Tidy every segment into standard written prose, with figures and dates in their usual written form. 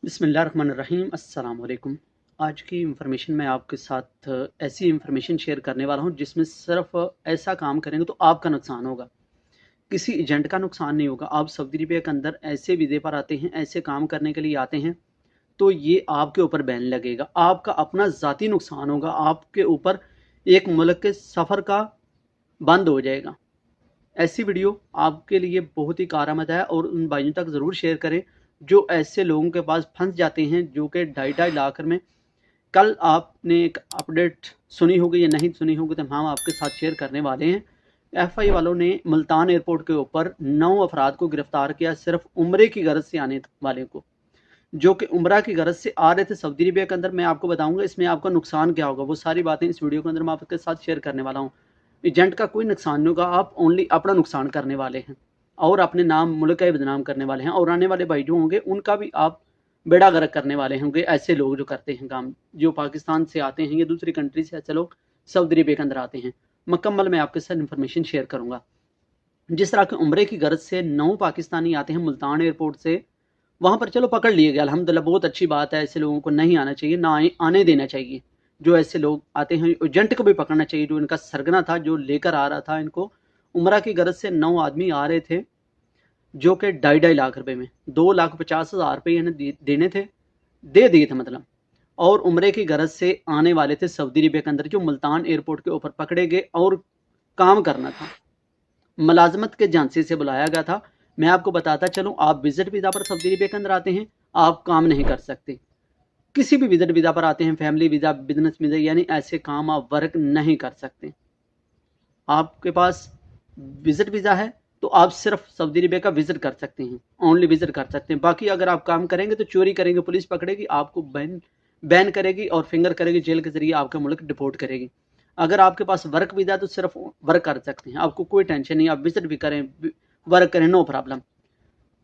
बिस्मिल्लाहिर्रहमानिर्रहीम अस्सलाम वालेकुम। आज की इन्फॉर्मेशन में आपके साथ ऐसी इन्फॉर्मेशन शेयर करने वाला हूँ जिसमें सिर्फ ऐसा काम करेंगे तो आपका नुकसान होगा, किसी एजेंट का नुकसान नहीं होगा। आप सऊदी अरबिया के अंदर ऐसे वीज़े पर आते हैं, ऐसे काम करने के लिए आते हैं, तो ये आपके ऊपर बैन लगेगा, आपका अपना ज़ाती नुकसान होगा, आपके ऊपर एक मुल्क के सफ़र का बंद हो जाएगा। ऐसी वीडियो आपके लिए बहुत ही कारआमद है और उन भाइयों तक ज़रूर शेयर करें जो ऐसे लोगों के पास फंस जाते हैं जो कि ढाई ढाई लाख में। कल आपने एक अपडेट सुनी होगी या नहीं सुनी होगी तो हम आपके साथ शेयर करने वाले हैं। एफआई वालों ने मुल्तान एयरपोर्ट के ऊपर 9 अफराद को गिरफ्तार किया, सिर्फ उम्रे की गरज से आने वाले को, जो कि उम्रा की गरज से आ रहे थे सऊदी अरबिया के अंदर। मैं आपको बताऊंगा इसमें आपका नुकसान क्या होगा, वो सारी बातें इस वीडियो के अंदर मैं आपके साथ शेयर करने वाला हूँ। एजेंट का कोई नुकसान नहीं होगा, आप ओनली अपना नुकसान करने वाले हैं और अपने नाम मुल्क का बदनाम करने वाले हैं, और आने वाले भाई जो होंगे उनका भी आप बेड़ा गर्क करने वाले होंगे। ऐसे लोग जो करते हैं काम, जो पाकिस्तान से आते हैं या दूसरी कंट्री से ऐसे लोग सऊदी अरबिया के अंदर आते हैं, मुकम्मल मैं आपके साथ इन्फॉर्मेशन शेयर करूंगा। जिस तरह के उम्रे की गरज से 9 पाकिस्तानी आते हैं मुल्तान एयरपोर्ट से, वहाँ पर चलो पकड़ लिए गए, अल्हम्दुलिल्लाह बहुत अच्छी बात है। ऐसे लोगों को नहीं आना चाहिए, ना आने देना चाहिए। जो ऐसे लोग आते हैं एजेंट को भी पकड़ना चाहिए, जो इनका सरगना था जो लेकर आ रहा था इनको। उम्रा की गरज से 9 आदमी आ रहे थे जो कि ढाई ढाई लाख रुपए में 2,50,000 रुपये इन्हें देने थे, दे दिए थे मतलब। और उम्रे की गरज से आने वाले थे सऊदी अरबिया के अंदर, जो मुल्तान एयरपोर्ट के ऊपर पकड़े गए और काम करना था, मुलाजमत के झांसे से बुलाया गया था। मैं आपको बताता चलूँ, आप विजिट वीज़ा पर सऊदी अरबिया के अंदर आते हैं, आप काम नहीं कर सकते। किसी भी विजिट वीज़ा पर आते हैं, फैमिली वीज़ा, बिजनेस वीज़ा, यानी ऐसे काम आप वर्क नहीं कर सकते। आपके पास विजिट वीज़ा है तो आप सिर्फ सऊदी अरबिया का विजिट कर सकते हैं, ओनली विजिट कर सकते हैं। बाकी अगर आप काम करेंगे तो चोरी करेंगे, पुलिस पकड़ेगी, आपको बैन बैन करेगी और फिंगर करेगी, जेल के जरिए आपका मुल्क डिपोर्ट करेगी। अगर आपके पास वर्क वीज़ा तो सिर्फ वर्क कर सकते हैं, आपको कोई टेंशन नहीं, आप विजिट भी करें, वर्क करें, नो प्रॉब्लम।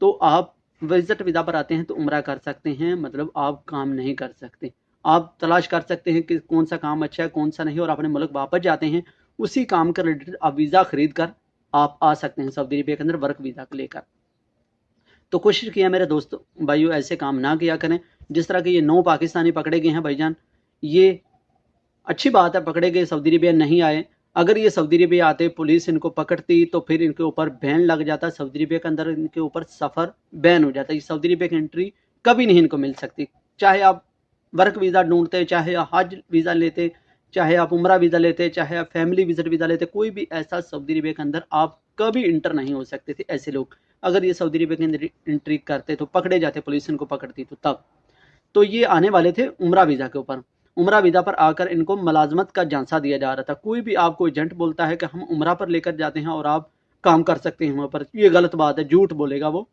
तो आप विजिट वीज़ा पर आते हैं तो उम्रा कर सकते हैं, मतलब आप काम नहीं कर सकते। आप तलाश कर सकते हैं कि कौन सा काम अच्छा है कौन सा नहीं, और अपने मुल्क वापस जाते हैं, उसी काम के रिलेटेड आप वीज़ा खरीद कर आप आ सकते हैं सऊदी अरबिया के अंदर वर्क वीज़ा को लेकर। तो कोशिश किया मेरे दोस्तों भाइयों, ऐसे काम ना किया करें। जिस तरह के ये 9 पाकिस्तानी पकड़े गए हैं भाईजान, ये अच्छी बात है, पकड़े गए, सऊदी अरबिया नहीं आए। अगर ये सऊदी अरबिया आते, पुलिस इनको पकड़ती तो फिर इनके ऊपर बैन लग जाता, सऊदी अरबिया के अंदर इनके ऊपर सफ़र बैन हो जाता। ये सऊदी अरबिया की एंट्री कभी नहीं इनको मिल सकती, चाहे आप वर्क वीज़ा ढूंढते, चाहे आप हज वीज़ा लेते, चाहे आप उम्रा वीज़ा लेते, चाहे आप फैमिली विजिट वीज़ा लेते, कोई भी ऐसा सऊदी अरबिया के अंदर आप कभी इंटर नहीं हो सकते थे ऐसे लोग। अगर ये सऊदी अरबिया के अंदर एंट्री करते तो पकड़े जाते, पुलिस इनको पकड़ती तो तब। तो ये आने वाले थे उम्रा वीज़ा के ऊपर। उम्रा वीज़ा पर आकर इनको मुलाजमत का झांसा दिया जा रहा था। कोई भी आपको एजेंट बोलता है कि हम उम्रा पर लेकर जाते हैं और आप काम कर सकते हैं वहाँ पर, ये गलत बात है, झूठ बोलेगा वो।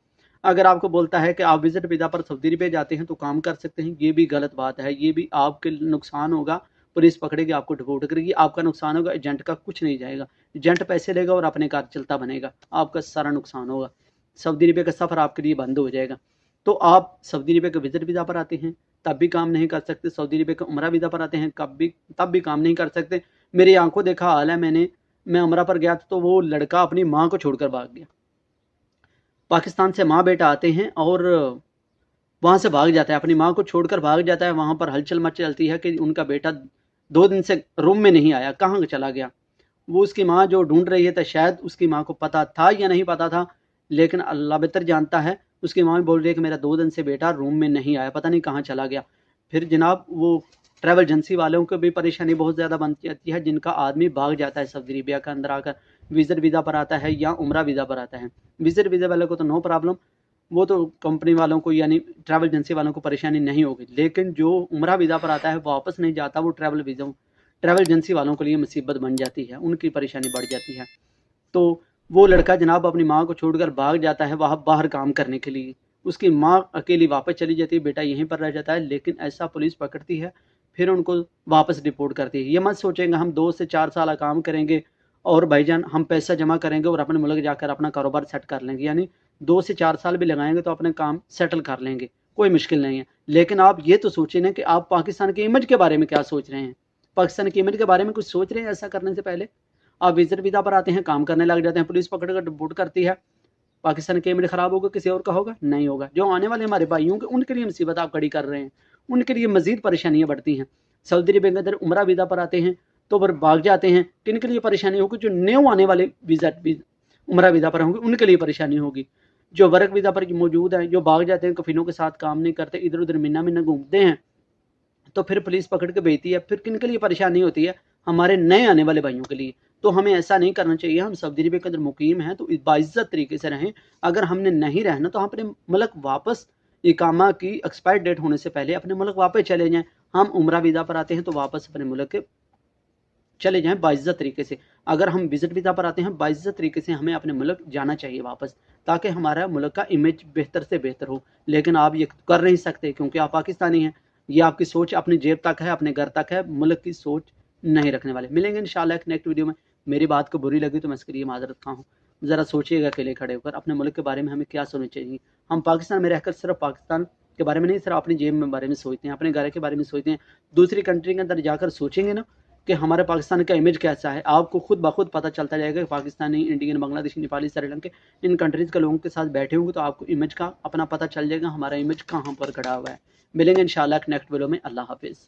अगर आपको बोलता है कि आप विजिट वीज़ा पर सऊदी अरबिया जाते हैं तो काम कर सकते हैं, ये भी गलत बात है, ये भी आपके नुकसान होगा। पुलिस पकड़ेगी, आपको डिपोर्ट करेगी, आपका नुकसान होगा, एजेंट का कुछ नहीं जाएगा। एजेंट पैसे लेगा और अपने कार चलता बनेगा, आपका सारा नुकसान होगा। सऊदी अरबिया का सफ़र आपके लिए बंद हो जाएगा। तो आप सऊदी अरबिया के विजिट वीज़ा पर आते हैं तब भी काम नहीं कर सकते, सऊदी अरबिया के उम्रा वीज़ा पर आते हैं तब भी काम नहीं कर सकते। मेरी आंखों देखा हाल है, मैं उम्रा पर गया था तो वो लड़का अपनी माँ को छोड़कर भाग गया। पाकिस्तान से माँ बेटा आते हैं और वहाँ से भाग जाता है, अपनी माँ को छोड़कर भाग जाता है। वहाँ पर हलचल मच चलती है कि उनका बेटा 2 दिन से रूम में नहीं आया, कहाँ चला गया। वो उसकी माँ जो ढूंढ रही है, तो शायद उसकी माँ को पता था या नहीं पता था, लेकिन अल्लाह बेहतर जानता है। उसकी माँ भी बोल रही है कि मेरा 2 दिन से बेटा रूम में नहीं आया, पता नहीं कहाँ चला गया। फिर जनाब वो ट्रैवल एजेंसी वालों को भी परेशानी बहुत ज़्यादा बन जाती है, जिनका आदमी भाग जाता है सऊदी अरबिया के अंदर आकर विजिट वीज़ा पर आता है या उम्रा वीज़ा पर आता है। विजिट वीज़ा वाले को तो नो प्रॉब्लम, वो तो कंपनी वालों को यानी ट्रैवल एजेंसी वालों को परेशानी नहीं होगी, लेकिन जो उम्रा वीज़ा पर आता है वापस नहीं जाता, वो ट्रैवल एजेंसी वालों के लिए मुसीबत बन जाती है, उनकी परेशानी बढ़ जाती है। तो वो लड़का जनाब अपनी माँ को छोड़कर भाग जाता है वहाँ बाहर काम करने के लिए। उसकी माँ अकेली वापस चली जाती है, बेटा यहीं पर रह जाता है, लेकिन ऐसा पुलिस पकड़ती है, फिर उनको वापस रिपोर्ट करती है। ये मत सोचेंगे हम 2 से 4 साल काम करेंगे और भाईजान हम पैसा जमा करेंगे और अपने मुल्क जाकर अपना कारोबार सेट कर लेंगे, यानी 2 से 4 साल भी लगाएंगे तो अपने काम सेटल कर लेंगे, कोई मुश्किल नहीं है। लेकिन आप ये तो सोचिए ना कि आप पाकिस्तान की इमेज के बारे में क्या सोच रहे हैं, पाकिस्तान की इमेज के बारे में कुछ सोच रहे हैं ऐसा करने से पहले। आप विजिट वीज़ा पर आते हैं, काम करने लग जाते हैं, पुलिस पकड़ कर डिपोर्ट करती है, पाकिस्तान का इमेज खराब होगा, किसी और का होगा? नहीं होगा। जो आने वाले हमारे भाई होंगे उनके लिए मुसीबत आप खड़ी कर रहे हैं, उनके लिए मजीद परेशानियां बढ़ती हैं। सऊदी अरब के अंदर उम्रा वीज़ा पर आते हैं तो फिर भाग जाते हैं, किन के लिए परेशानी होगी? जो न्यू आने वाले उम्रा वीज़ा पर होंगे उनके लिए परेशानी होगी। जो वर्क वीज़ा पर मौजूद हैं, जो भाग जाते हैं, कफिलों के साथ काम नहीं करते, इधर उधर मिन्ना मिन्ना घूमते हैं, तो फिर पुलिस पकड़ के भेजती है। फिर किन के लिए परेशानी होती है? हमारे नए आने वाले भाइयों के लिए। तो हमें ऐसा नहीं करना चाहिए। हम सऊदी अरब के अंदर मुकीम हैं तो बाइज्जत तरीके से रहें। अगर हमने नहीं रहना तो हम अपने मुल्क वापस इकामा की एक्सपायर डेट होने से पहले अपने मुल्क वापस चले जाएं। हम उम्रा वीज़ा पर आते हैं तो वापस अपने मुल्क के चले जाएं बाइज्जत तरीके से। अगर हम विजिट वीज़ा पर आते हैं बाइज्जत तरीके से हमें अपने मुल्क जाना चाहिए वापस, ताकि हमारा मुल्क का इमेज बेहतर से बेहतर हो। लेकिन आप ये कर नहीं सकते क्योंकि आप पाकिस्तानी हैं। ये आपकी सोच अपनी जेब तक है, अपने घर तक है, मुल्क की सोच नहीं रखने वाले। मिलेंगे इंशाल्लाह एक नेक्स्ट वीडियो में। मेरी बात को बुरी लगी तो मैं इसके लिए माजरत खा हूँ। ज़रा सोचिएगा अकेले खड़े होकर अपने मुल्क के बारे में हमें क्या सोचना चाहिए। हम पाकिस्तान में रहकर सिर्फ पाकिस्तान के बारे में नहीं, सिर्फ अपनी जेब में बारे में सोचते हैं, अपने घर के बारे में सोचते हैं। दूसरी कंट्री के अंदर जाकर सोचेंगे ना कि हमारे पाकिस्तान का इमेज कैसा है, आपको खुद ब खुद पता चलता जाएगा कि पाकिस्तानी, इंडियन, बांग्लादेशी, नेपाली, श्रीलंके इन कंट्रीज़ के लोगों के साथ बैठे होंगे तो आपको इमेज का अपना पता चल जाएगा हमारा इमेज कहाँ पर खड़ा हुआ है। मिलेंगे इंशाल्लाह नेक्स्ट वीडियो में। अल्लाह हाफिज़।